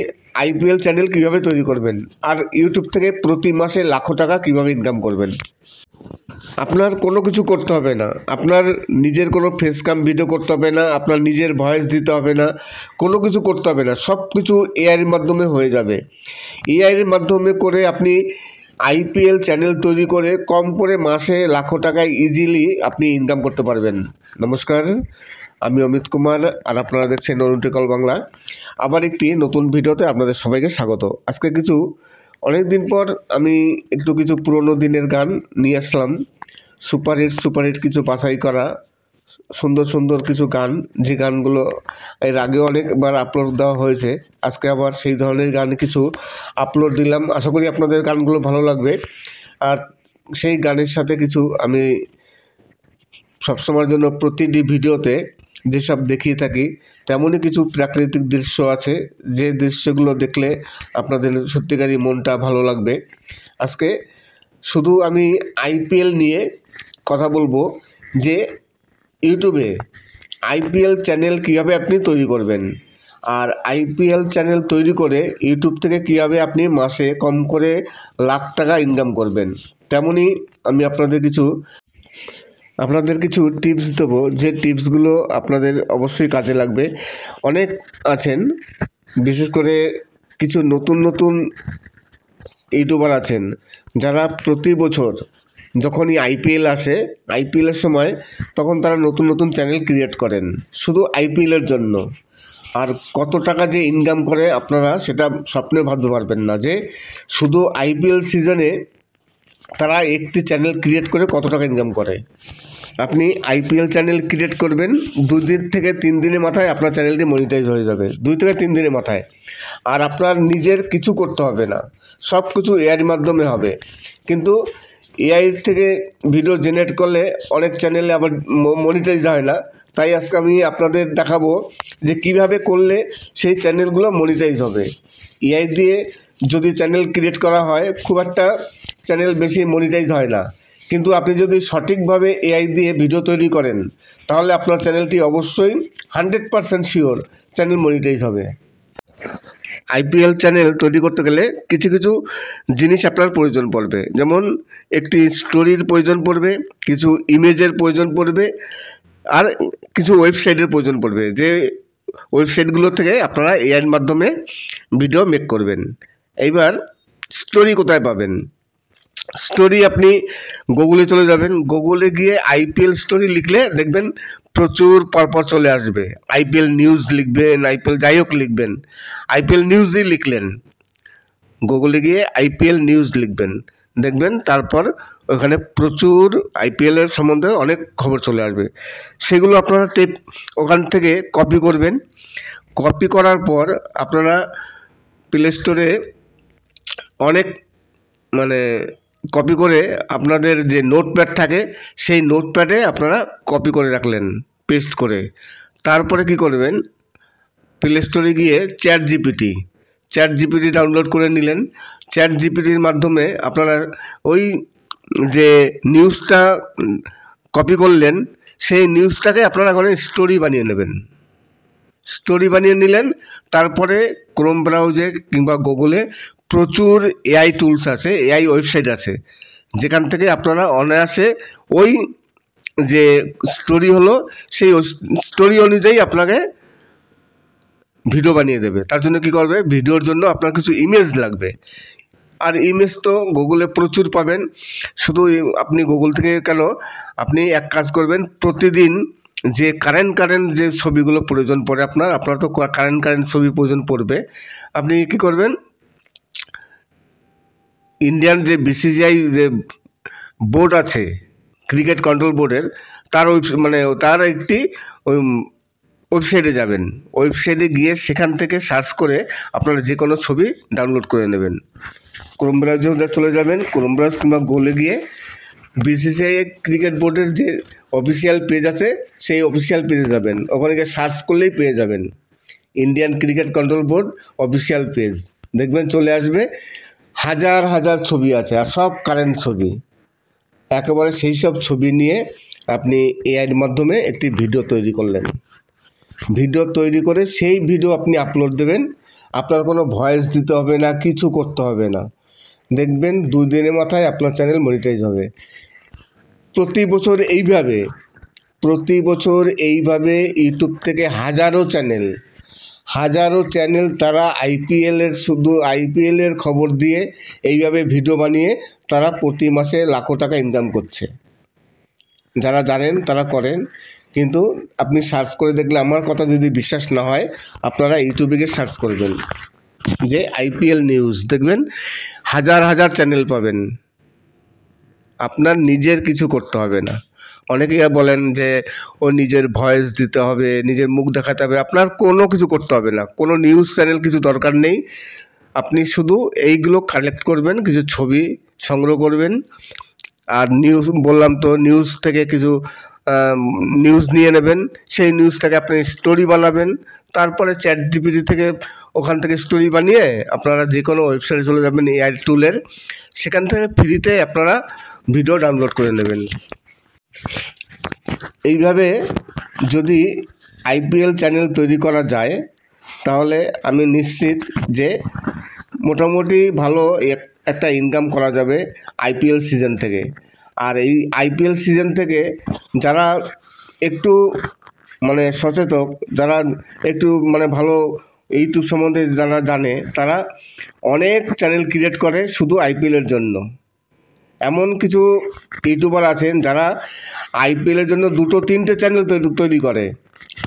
আইপিএল চ্যানেল কিভাবে তৈরি করবেন আর ইউটিউব থেকে প্রতি মাসে লাখো টাকা কিভাবে ইনকাম করবেন। আপনার কোনো কিছু করতে হবে না, আপনার নিজের কোনো ফেস ক্যাম ভিডিও করতে হবে না, আপনার নিজের ভয়েস দিতে হবে না, কোনো কিছু করতে হবে না, সব কিছু এআইয়ের মাধ্যমে হয়ে যাবে। এআইয়ের মাধ্যমে করে আপনি আইপিএল চ্যানেল তৈরি করে কম করে মাসে লাখো টাকায় ইজিলি আপনি ইনকাম করতে পারবেন। নমস্কার, আমি অমিত কুমার, আর আপনারা দেখছেন অরুণটি কল বাংলা। আবার একটি নতুন ভিডিওতে আপনাদের সবাইকে স্বাগত। আজকে অনেক দিন পর আমি কিছু পুরনো দিনের গান নিয়ে আসলাম। সুপারহিট কিছু বাছাই করা সুন্দর কিছু গান, যে গানগুলো এর আগে অনেকবার আপলোড দেওয়া হয়েছে। আজকে আবার সেই ধরনের গান কিছু আপলোড দিলাম। আশা করি আপনাদের গানগুলো ভালো লাগবে। আর সেই গানের সাথে কিছু আমি সবসময়ের জন্য প্রতিটি ভিডিওতে যেসব দেখিয়ে থাকি তেমনই কিছু প্রাকৃতিক দৃশ্য আছে, যে দৃশ্যগুলো দেখলে আপনাদের সত্যিকারই মনটা ভালো লাগবে। আজকে শুধু আমি আইপিএল নিয়ে কথা বলবো, যে ইউটিউবে আইপিএল চ্যানেল কীভাবে আপনি তৈরি করবেন, আর আইপিএল চ্যানেল তৈরি করে ইউটিউব থেকে কীভাবে আপনি মাসে কম করে লাখ টাকা ইনকাম করবেন। তেমনই আমি আপনাদের কিছু টিপস দেবো, যে টিপসগুলো আপনাদের অবশ্যই কাজে লাগবে। অনেক আছেন, বিশেষ করে কিছু নতুন ইউটিউবার আছেন যারা প্রতি বছর যখনই আইপিএল আসে, আইপিএলের সময় তখন তারা নতুন চ্যানেল ক্রিয়েট করেন শুধু আইপিএলের জন্য। আর কত টাকা যে ইনকাম করে আপনারা সেটা স্বপ্নে ভাবতে পারবেন না, যে শুধু আইপিএল সিজনে তারা একটি চ্যানেল ক্রিয়েট করে কত টাকা ইনকাম করে। আপনি আইপিএল চ্যানেল ক্রিয়েট করবেন, 2 দিন থেকে 3 দিনের মাথায় আপনার চ্যানেলটি মনিটাইজ হয়ে যাবে, 2 থেকে 3 দিনের মাথায়। আর আপনার নিজের কিছু করতে হবে না, সব কিছু এআইয়ের মাধ্যমে হবে। কিন্তু এআই থেকে ভিডিও জেনারেট করলে অনেক চ্যানেলে আবার মনিটাইজ হয় না। তাই আজকে আমি আপনাদের দেখাবো যে কিভাবে করলে সেই চ্যানেলগুলো মনিটাইজ হবে। এআই দিয়ে যদি চ্যানেল ক্রিয়েট করা হয়, খুব একটা চ্যানেল বেশি মনিটাইজ হয় না, কিন্তু আপনি যদি সঠিকভাবে এআই দিয়ে ভিডিও তৈরি করেন তাহলে আপনার চ্যানেলটি অবশ্যই 100% শিওর চ্যানেল মনিটাইজ হবে। আইপিএল চ্যানেল তৈরি করতে গেলে কিছু জিনিস আপনার প্রয়োজন পড়বে, যেমন একটি স্টোরির প্রয়োজন পড়বে, কিছু ইমেজের প্রয়োজন পড়বে, আর কিছু ওয়েবসাইটের প্রয়োজন পড়বে, যে ওয়েবসাইটগুলো থেকে আপনারা এআইয়ের মাধ্যমে ভিডিও মেক করবেন। এইবার স্টোরি কোথায় পাবেন? স্টোরি আপনি গুগলে চলে যাবেন, গুগলে গিয়ে আইপিএল স্টোরি লিখলে দেখবেন প্রচুর পরপর চলে আসবে। আইপিএল নিউজ লিখবেন, আইপিএল যাই হোক লিখবেন, আইপিএল নিউজই লিখলেন, গুগলে গিয়ে আইপিএল নিউজ লিখবেন, দেখবেন তারপর ওখানে প্রচুর আইপিএলের সম্বন্ধে অনেক খবর চলে আসবে। সেগুলো আপনারা ওখান থেকে কপি করবেন। কপি করার পর আপনারা প্লে স্টোরে অনেক কপি করে আপনাদের যে নোটপ্যাড থাকে সেই নোটপ্যাডে আপনারা কপি করে রাখলেন পেস্ট করে। তারপরে কি করবেন, প্লে স্টোরে গিয়ে চ্যাট জিপিটি ডাউনলোড করে নিলেন। চ্যাট জিপিটির মাধ্যমে আপনারা ওই যে নিউজটা কপি করলেন সেই নিউজটাকে আপনারা ওখানে স্টোরি বানিয়ে নেবেন। স্টোরি বানিয়ে নিলেন, তারপরে ক্রোম ব্রাউজে কিংবা গুগলে প্রচুর এআই টুলস আছে, এআই ওয়েবসাইট আছে, যেখান থেকে আপনারা অনায়াসে ওই যে স্টোরি হলো সেই স্টোরি অনুযায়ী আপনাকে ভিডিও বানিয়ে দেবে। তার জন্য কি করবে, ভিডিওর জন্য আপনার কিছু ইমেজ লাগবে। আর ইমেজ তো গুগলে প্রচুর পাবেন। শুধু আপনি গুগল থেকে কেন, আপনি এক কাজ করবেন, প্রতিদিন যে কারেন্ট যে ছবিগুলো প্রয়োজন পড়ে আপনার তো কারেন্ট ছবি প্রয়োজন পড়বে। আপনি কি করবেন, ইন্ডিয়ান যে বিসিসিআই যে বোর্ড আছে, ক্রিকেট কন্ট্রোল বোর্ডের, তার একটি ওয়েবসাইটে যাবেন। ওয়েবসাইটে গিয়ে সেখান থেকে সার্চ করে আপনারা যে কোনো ছবি ডাউনলোড করে নেবেন। ক্রোম ব্রাউজারে চলে যাবেন, ক্রোম ব্রাউজ কিংবা গুগলে গিয়ে বিসিসিআই ক্রিকেট বোর্ডের যে অফিসিয়াল পেজ আছে সেই অফিসিয়াল পেজে যাবেন। ওখানে গিয়ে সার্চ করলেই পেয়ে যাবেন Indian cricket control board official page. দেখবেন চলে আসবে, হাজার ছবি আছে, আর সব কারেন্ট ছবি। একেবারে সেই সব ছবি নিয়ে আপনি এআইয়ের মাধ্যমে একটি ভিডিও তৈরি করলেন। ভিডিও তৈরি করে সেই ভিডিও আপনি আপলোড দেবেন। আপনার কোনো ভয়েস দিতে হবে না, কিছু করতে হবে না। দেখবেন 2 দিনের মাথায় আপনার চ্যানেল মনিটাইজ হবে। প্রতি বছর এইভাবে ইউটিউব থেকে হাজারো চ্যানেল তারা শুধু আইপিএলের খবর দিয়ে এইভাবে ভিডিও বানিয়ে তারা প্রতি মাসে লাখো টাকা ইনকাম করছে। যারা জানেন তারা করেন, কিন্তু আপনি সার্চ করে দেখলে, আমার কথা যদি বিশ্বাস না হয় আপনারা ইউটিউবে গিয়ে সার্চ করবেন যে আইপিএল নিউজ, দেখবেন হাজার চ্যানেল পাবেন। আপনার নিজের কিছু করতে হবে না। অনেকেই বলেন যে ও নিজের ভয়েস দিতে হবে, নিজের মুখ দেখাতে হবে। আপনার কোনো কিছু করতে হবে না, কোনো নিউজ চ্যানেল কিছু দরকার নেই। আপনি শুধু এইগুলো কালেক্ট করবেন, কিছু ছবি সংগ্রহ করবেন, আর বললাম তো নিউজ থেকে কিছু নিউজ নিয়ে নেবেন। সেই নিউজটাকে আপনি স্টোরি বানাবেন। তারপরে চ্যাট জিপিটি থেকে ওখান থেকে স্টোরি বানিয়ে আপনারা যে কোনো ওয়েবসাইটে চলে যাবেন এআই টুলের, সেখান থেকে ফ্রিতে আপনারা ভিডিও ডাউনলোড করে নেবেন। এইভাবে যদি আইপিএল চ্যানেল তৈরি করা যায় তাহলে আমি নিশ্চিত যে মোটামুটি ভালো একটা ইনকাম করা যাবে আইপিএল সিজন থেকে। আর এই আইপিএল সিজন থেকে যারা একটু সচেতন, যারা একটু ভালো ইউটিউব সম্বন্ধে যারা জানে, তারা অনেক চ্যানেল ক্রিয়েট করে শুধু আইপিএলের জন্য। এমন কিছু ইউটিউবার আছেন যারা আইপিএলের জন্য 2-3টে চ্যানেল তৈরি করে,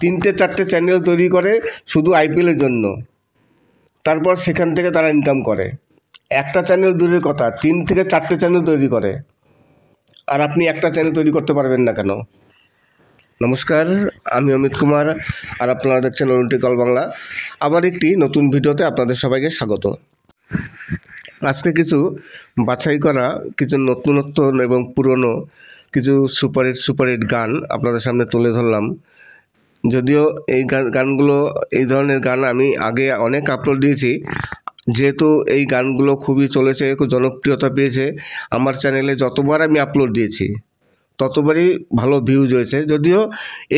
3-4টে চ্যানেল তৈরি করে শুধু আইপিএলের জন্য। তারপর সেখান থেকে তারা ইনকাম করে। একটা চ্যানেল দূরের কথা, 3 থেকে 4টে চ্যানেল তৈরি করে। আর আপনি একটা চ্যানেল তৈরি করতে পারবেন না কেন? নমস্কার, আমি অমিত কুমার, আর আপনারা দেখছেন অরুণটিকল বাংলা। আবার একটি নতুন ভিডিওতে আপনাদের সবাইকে স্বাগত। আজকে কিছু বাছাই করা কিছু নতুনত্ব এবং পুরনো কিছু সুপারহিট গান আপনাদের সামনে তুলে ধরলাম। যদিও এই গানগুলো, এই ধরনের গান আমি আগে অনেক আপলোড দিয়েছি, যেহেতু এই গানগুলো খুবই চলেছে, খুব জনপ্রিয়তা পেয়েছে। আমার চ্যানেলে যতবার আমি আপলোড দিয়েছি ততবারই ভালো ভিউজ হয়েছে। যদিও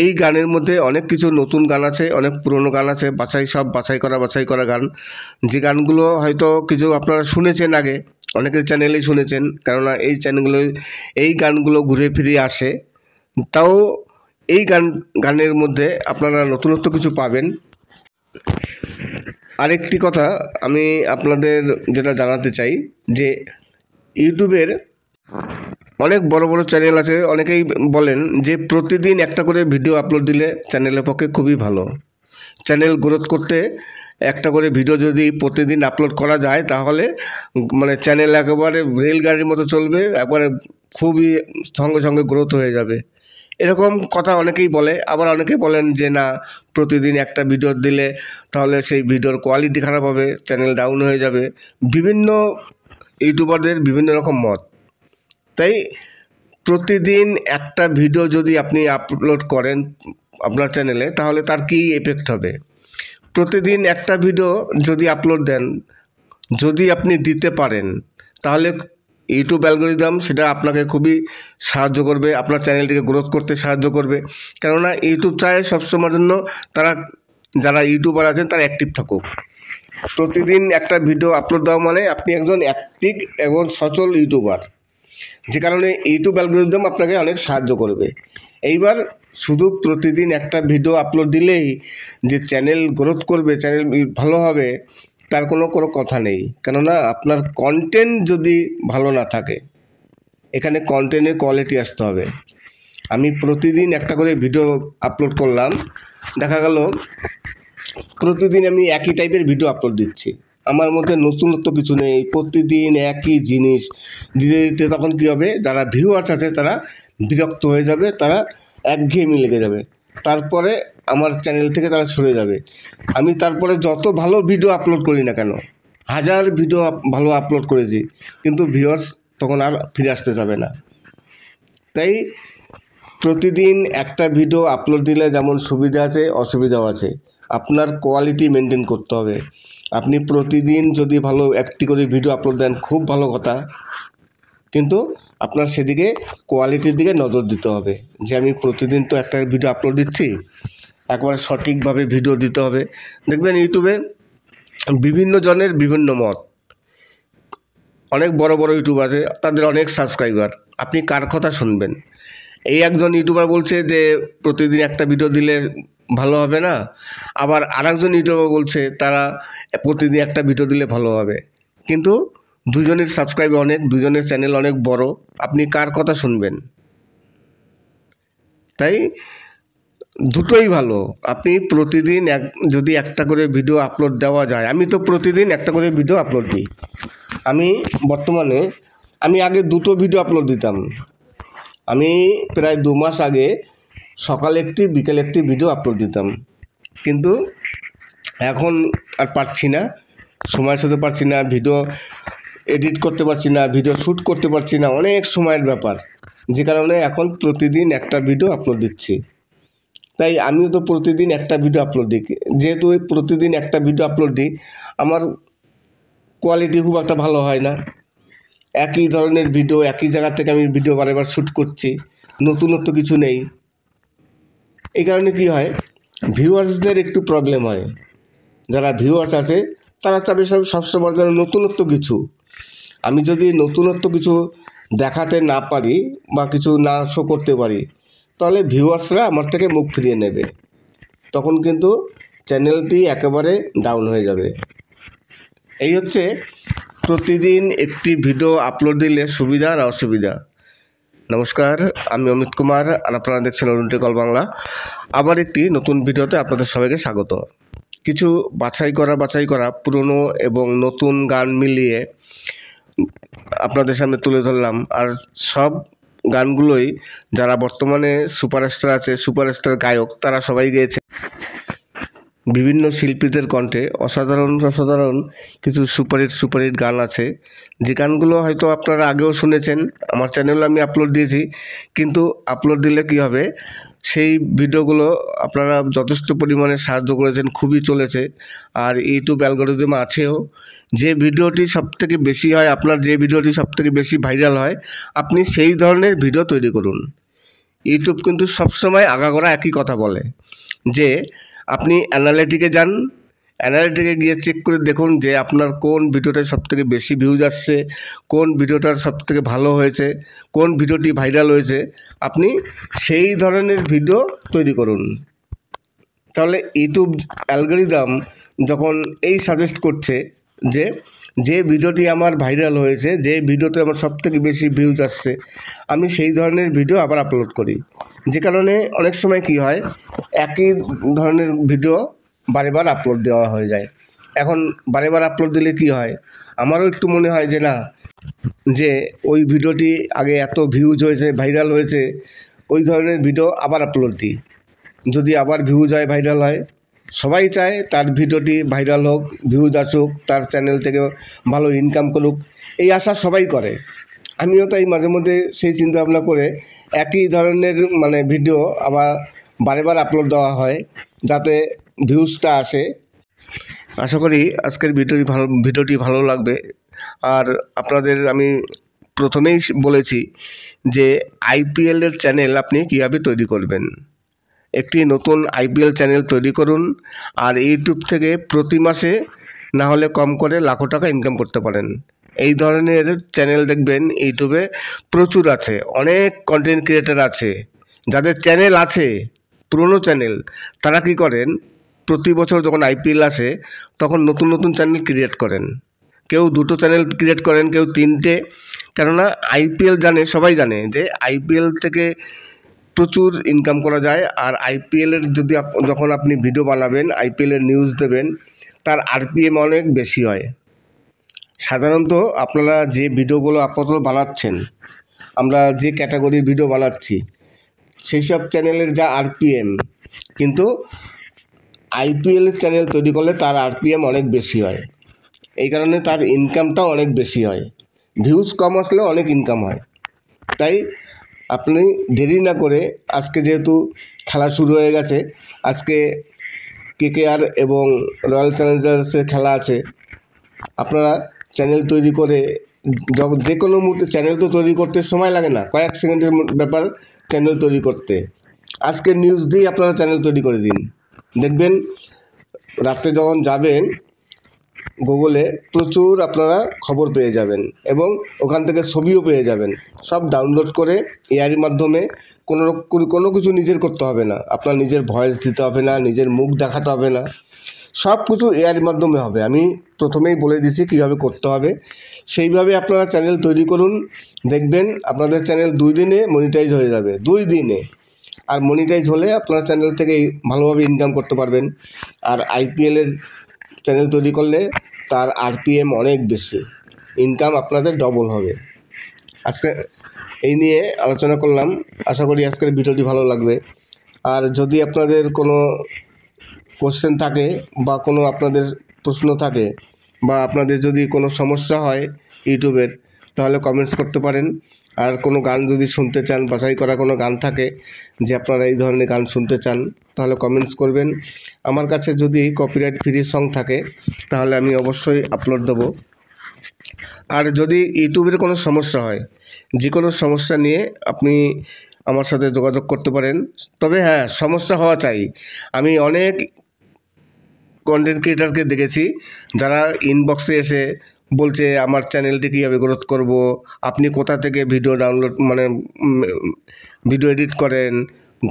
এই গানের মধ্যে অনেক কিছু নতুন গান আছে, অনেক পুরনো গান আছে, বাছাই করা গান, যে গানগুলো হয়তো কিছু আপনারা শুনেছেন আগে, অনেকের চ্যানেলেই শুনেছেন, কেননা এই চ্যানেলগুলো এই গানগুলো ঘুরে ফিরে আসে। তাও এই গানের মধ্যে আপনারা নতুনত্ব কিছু পাবেন। আরেকটি কথা আমি আপনাদের যেটা জানাতে চাই যে ইউটিউবের অনেক বড় বড় চ্যানেল আছে, অনেকেই বলেন যে প্রতিদিন একটা করে ভিডিও আপলোড দিলে চ্যানেলের পক্ষে খুবই ভালো। চ্যানেল গ্রোথ করতে একটা করে ভিডিও যদি প্রতিদিন আপলোড করা যায় তাহলে মানে চ্যানেল একেবারে রেলগাড়ির মতো চলবে, একবারে খুবই সঙ্গে সঙ্গে গ্রোথ হয়ে যাবে। এরকম কথা অনেকেই বলে। আবার অনেকেই বলেন যে না, প্রতিদিন একটা ভিডিও দিলে তাহলে সেই ভিডিওর কোয়ালিটি খারাপ হবে, চ্যানেল ডাউন হয়ে যাবে। বিভিন্ন ইউটিউবারদের বিভিন্ন রকম মত। তাই প্রতিদিন একটা ভিডিও যদি আপনি আপলোড করেন আপনার চ্যানেলে তাহলে তার কী এফেক্ট হবে? প্রতিদিন একটা ভিডিও যদি আপলোড দেন, যদি আপনি দিতে পারেন তাহলে ইউটিউব অ্যালগরিদম সেটা আপনাকে খুবই সাহায্য করবে, আপনার চ্যানেলটিকে গ্রোথ করতে সাহায্য করবে। কেননা ইউটিউব চায় সবসময়ের জন্য তারা যারা ইউটিউবার আছেন তারা অ্যাক্টিভ থাকুক। প্রতিদিন একটা ভিডিও আপলোড দেওয়া মানে আপনি একজন অ্যাক্টিভ এবং সচল ইউটিউবার, যে কারণে ইউটিউব অ্যালগরিদম আপনাকে অনেক সাহায্য করবে। এইবার শুধু প্রতিদিন একটা ভিডিও আপলোড দিলেই যে চ্যানেল গ্রোথ করবে, চ্যানেল ভালো হবে, তার কোনো কথা নেই। কেননা আপনার কন্টেন্ট যদি ভালো না থাকে, এখানে কন্টেন্টের কোয়ালিটি আসতে হবে। আমি প্রতিদিন একটা করে ভিডিও আপলোড করলাম, দেখা গেল প্রতিদিন আমি একই টাইপের ভিডিও আপলোড দিচ্ছি, আমার মধ্যে নতুনত্ব কিছু নেই, প্রতিদিন একই জিনিস দিতে দিতে তখন কী হবে, যারা ভিউয়ার্স আছে তারা বিরক্ত হয়ে যাবে, তারা একঘেয়েমি লেগে যাবে, তারপরে আমার চ্যানেল থেকে তারা সরে যাবে। আমি তারপরে যত ভালো ভিডিও আপলোড করি না কেন, হাজার ভিডিও ভালো আপলোড করেছি, কিন্তু ভিউয়ার্স তখন আর ফিরে আসতে যাবে না। তাই প্রতিদিন একটা ভিডিও আপলোড দিলে যেমন সুবিধা আছে অসুবিধাও আছে। আপনার কোয়ালিটি মেনটেন করতে হবে। আপনি প্রতিদিন যদি ভালো একটি করে ভিডিও আপলোড দেন খুব ভালো কথা, কিন্তু আপনার সেদিকে কোয়ালিটির দিকে নজর দিতে হবে যে আমি প্রতিদিন তো একটা ভিডিও আপলোড দিচ্ছি, একবারে সঠিকভাবে ভিডিও দিতে হবে। দেখবেন ইউটিউবে বিভিন্ন জনের বিভিন্ন মত, অনেক বড় বড় ইউটিউবার আছে, তাদের অনেক সাবস্ক্রাইবার, আপনি কার কথা শুনবেন? এই একজন ইউটিউবার বলছে যে প্রতিদিন একটা ভিডিও দিলে ভালো হবে না, আবার আরেকজন ইউটিউবার বলছে তারা প্রতিদিন একটা ভিডিও দিলে ভালো হবে। কিন্তু দুজনের সাবস্ক্রাইবার অনেক, দুজনের চ্যানেল অনেক বড়, আপনি কার কথা শুনবেন? তাই দুটোই ভালো। আপনি প্রতিদিন যদি একটা করে ভিডিও আপলোড দেওয়া যায়, আমি তো প্রতিদিন একটা করে ভিডিও আপলোড দিই। আমি বর্তমানে আগে দুটো ভিডিও আপলোড দিতাম। আমি প্রায় 2 মাস আগে সকালে একটি বিকেলে একটি ভিডিও আপলোড দিতাম, কিন্তু এখন আর পারছি না, সময়ের সাথে পারছি না, ভিডিও এডিট করতে পারছি না, ভিডিও শ্যুট করতে পারছি না, অনেক সময়ের ব্যাপার, যে কারণে এখন প্রতিদিন একটা ভিডিও আপলোড দিচ্ছি। তাই আমিও তো প্রতিদিন একটা ভিডিও আপলোড দিই। যেহেতু প্রতিদিন একটা ভিডিও আপলোড দিই, আমার কোয়ালিটি খুব একটা ভালো হয় না। একই ধরনের ভিডিও, একই জায়গা থেকে আমি ভিডিও বারবার শ্যুট করছি, নতুনত্ব কিছু নেই। এই কারণে কি হয়, ভিউয়ার্সদের একটু প্রবলেম হয়। যারা ভিউয়ার্স আছে তারা চাবে সবসময় যেন নতুনত্ব কিছু। আমি যদি নতুনত্ব কিছু দেখাতে না পারি বা কিছু না শো করতে পারি, তাহলে ভিউয়ার্সরা আমার থেকে মুখ ফিরিয়ে নেবে, তখন কিন্তু চ্যানেলটি একেবারে ডাউন হয়ে যাবে। এই হচ্ছে প্রতিদিন একটি ভিডিও আপলোড দিলে সুবিধা আর অসুবিধা। নমস্কার, আমি অমিত কুমার আর আপনারা দেখছেন অরুণ টেকল বাংলা। আবার একটি নতুন ভিডিওতে আপনাদের সবাইকে স্বাগত। কিছু বাছাই করা পুরনো এবং নতুন গান মিলিয়ে আপনাদের সামনে তুলে ধরলাম। আর সব গানগুলোই যারা বর্তমানে সুপারস্টার আছে, সুপারস্টার গায়ক, তারা সবাই গেয়েছে। বিভিন্ন শিল্পীদের কণ্ঠে অসাধারণ কিছু সুপারহিট গান আছে, যে গানগুলো হয়তো আপনারা আগেও শুনেছেন, আমার চ্যানেলে আমি আপলোড দিয়েছি। কিন্তু আপলোড দিলে কি হবে, সেই ভিডিওগুলো আপনারা যথেষ্ট পরিমাণে সাহায্য করেছেন, খুবই চলেছে। আর ইউটিউব অ্যালগরিদম আছেও, যে ভিডিওটি সবথেকে বেশি হয়, আপনার যে ভিডিওটি সবথেকে বেশি ভাইরাল হয়, আপনি সেই ধরনের ভিডিও তৈরি করুন। ইউটিউব কিন্তু সবসময় আগাগোড়া একই কথা বলে যে আপনি অ্যানালিটিকে যান অ্যানালিটিকে গিয়ে চেক করে দেখুন যে আপনার কোন ভিডিওটায় সবথেকে বেশি ভিউজ আসছে, কোন ভিডিওটার সবথেকে ভালো হয়েছে, কোন ভিডিওটি ভাইরাল হয়েছে। আপনি সেই ধরনের ভিডিও তৈরি করুন। তাহলে ইউটিউব অ্যালগরিদম যখন এই সাজেস্ট করছে যে যে ভিডিওটি আমার ভাইরাল হয়েছে, যে ভিডিওতে আমার সবথেকে বেশি ভিউজ আসছে, আমি সেই ধরনের ভিডিও আবার আপলোড করি। যে কারণে অনেক সময় কি হয়, একই ধরনের ভিডিও বারেবার আপলোড দেওয়া হয়ে যায়। এখন বারেবার আপলোড দিলে কি হয়, আমারও একটু মনে হয় যে না, যে ওই ভিডিওটি আগে এত ভিউজ হয়েছে, ভাইরাল হয়েছে, ওই ধরনের ভিডিও আবার আপলোড দিই। যদি আবার ভিউজ হয়, ভাইরাল হয়, সবাই চায় তার ভিডিওটি ভাইরাল হোক, ভিউজ আসুক, তার চ্যানেল থেকে ভালো ইনকাম করুক, এই আশা সবাই করে। আমিও তাই মাঝে মধ্যে সেই চিন্তা ভাবনা করে একই ধরনের ভিডিও আবার বারেবার আপলোড দেওয়া হয়, যাতে ভিউজটা আসে। আশা করি আজকের ভিডিওটি ভালো লাগবে। আর আপনাদের আমি প্রথমেই বলেছি যে আইপিএলের চ্যানেল আপনি কীভাবে তৈরি করবেন। একটি নতুন আইপিএল চ্যানেল তৈরি করুন, আর ইউটিউব থেকে প্রতি মাসে না হলে কম করে লাখো টাকা ইনকাম করতে পারেন। এই ধরনের চ্যানেল দেখবেন ইউটিউবে প্রচুর আছে। অনেক কন্টেন্ট ক্রিয়েটার আছে যাদের চ্যানেল আছে, পুরনো চ্যানেল। তারা কি করেন, প্রতি বছর যখন আইপিএল আসে তখন নতুন নতুন চ্যানেল ক্রিয়েট করেন। কেউ 2টো চ্যানেল ক্রিয়েট করেন, কেউ 3টে। কেননা আইপিএল সবাই জানে যে আইপিএল থেকে প্রচুর ইনকাম করা যায়। আর আইপিএলের যখন আপনি ভিডিও বানাবেন, আইপিএলের নিউজ দেবেন, তার আরপিএম অনেক বেশি হয়। সাধারণত আপনারা যে ভিডিওগুলো আপাতত বানাচ্ছেন, আমরা যে ক্যাটাগরির ভিডিও বানাচ্ছি, সেই সব চ্যানেলের যা আরপিএম, কিন্তু আইপিএলের চ্যানেল তৈরি করলে তার আরপিএম অনেক বেশি হয়। এই কারণে তার ইনকামটাও অনেক বেশি হয়। ভিউজ কম আসলেও অনেক ইনকাম হয়। তাই আপনি দেরি না করে, আজকে যেহেতু খেলা শুরু হয়ে গেছে, আজকে কেকেআর এবং রয়্যাল চ্যালেঞ্জার্সের খেলা আছে, আপনারা চ্যানেল তৈরি করে যে কোনো মুহূর্তে, চ্যানেল তো তৈরি করতে সময় লাগে না, কয়েক সেকেন্ডের ব্যাপার চ্যানেল তৈরি করতে। আজকের নিউজ দিয়েই আপনারা চ্যানেল তৈরি করে দিন। দেখবেন রাত্রে যখন যাবেন গুগলে, প্রচুর আপনারা খবর পেয়ে যাবেন এবং ওখান থেকে ছবিও পেয়ে যাবেন। সব ডাউনলোড করে এআইয়ের মাধ্যমে কোনো কিছু নিজের করতে হবে না। আপনার নিজের ভয়েস দিতে হবে না, নিজের মুখ দেখাতে হবে না, সব কিছু এআইয়ের মাধ্যমে হবে। আমি প্রথমেই বলে দিয়েছি কীভাবে করতে হবে। সেইভাবে আপনারা চ্যানেল তৈরি করুন। দেখবেন আপনাদের চ্যানেল 2 দিনে মনিটাইজ হয়ে যাবে, 2 দিনে। আর মনিটাইজ হলে আপনার চ্যানেল থেকে ভালোভাবে ইনকাম করতে পারবেন। আর আইপিএলের চ্যানেল তৈরি করলে তার আরপিএম অনেক বেশি, ইনকাম আপনাদের ডবল হবে। আজকে এই নিয়ে আলোচনা করলাম। আশা করি আজকের ভিডিওটি ভালো লাগবে। আর যদি আপনাদের কোনো কোশ্চেন থাকে বা কোনো আপনাদের প্রশ্ন থাকে, বা আপনাদের যদি কোনো সমস্যা হয় ইউটিউবের, তাহলে কমেন্টস করতে পারেন। আর কোনো গান যদি শুনতে চান, বাছাই করা কোনো গান থাকে যে আপনারা এই ধরনের গান শুনতে চান, তাহলে কমেন্টস করবেন। আমার কাছে যদি কপিরাইট ফ্রি সং থাকে তাহলে আমি অবশ্যই আপলোড দেবো। আর যদি ইউটিউবের কোনো সমস্যা হয়, যে কোনো সমস্যা নিয়ে আপনি আমার সাথে যোগাযোগ করতে পারেন। তবে হ্যাঁ, সমস্যা হওয়া চাই। আমি অনেক কন্টেন্ট ক্রিয়েটারকে দেখেছি যারা ইনবক্সে এসে বলছে আমার চ্যানেলটি কীভাবে গ্রোথ করব, আপনি কোথা থেকে ভিডিও ডাউনলোড ভিডিও এডিট করেন,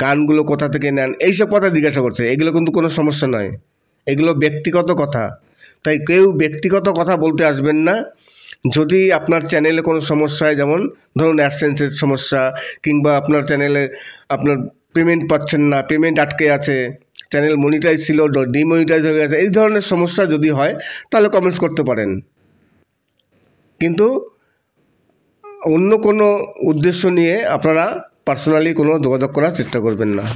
গানগুলো কোথা থেকে নেন, এইসব কথা জিজ্ঞাসা করছে। এগুলো কিন্তু কোনো সমস্যা নয়, এগুলো ব্যক্তিগত কথা। তাই কেউ ব্যক্তিগত কথা বলতে আসবেন না। যদি আপনার চ্যানেলে কোনো সমস্যা হয়, যেমন ধরুন অ্যাডসেন্সের সমস্যা, কিংবা আপনার চ্যানেলে আপনার পেমেন্ট পাচ্ছেন না, পেমেন্ট আটকে আছে, চ্যানেল মনিটাইজ ছিল ডিমনিটাইজ হয়ে গেছে, এই ধরনের সমস্যা যদি হয় তাহলে কমেন্টস করতে পারেন। কিন্তু অন্য কোনো উদ্দেশ্য নিয়ে আপনারা পার্সোনালি কোনো যোগাযোগ করার চেষ্টা করবেন না।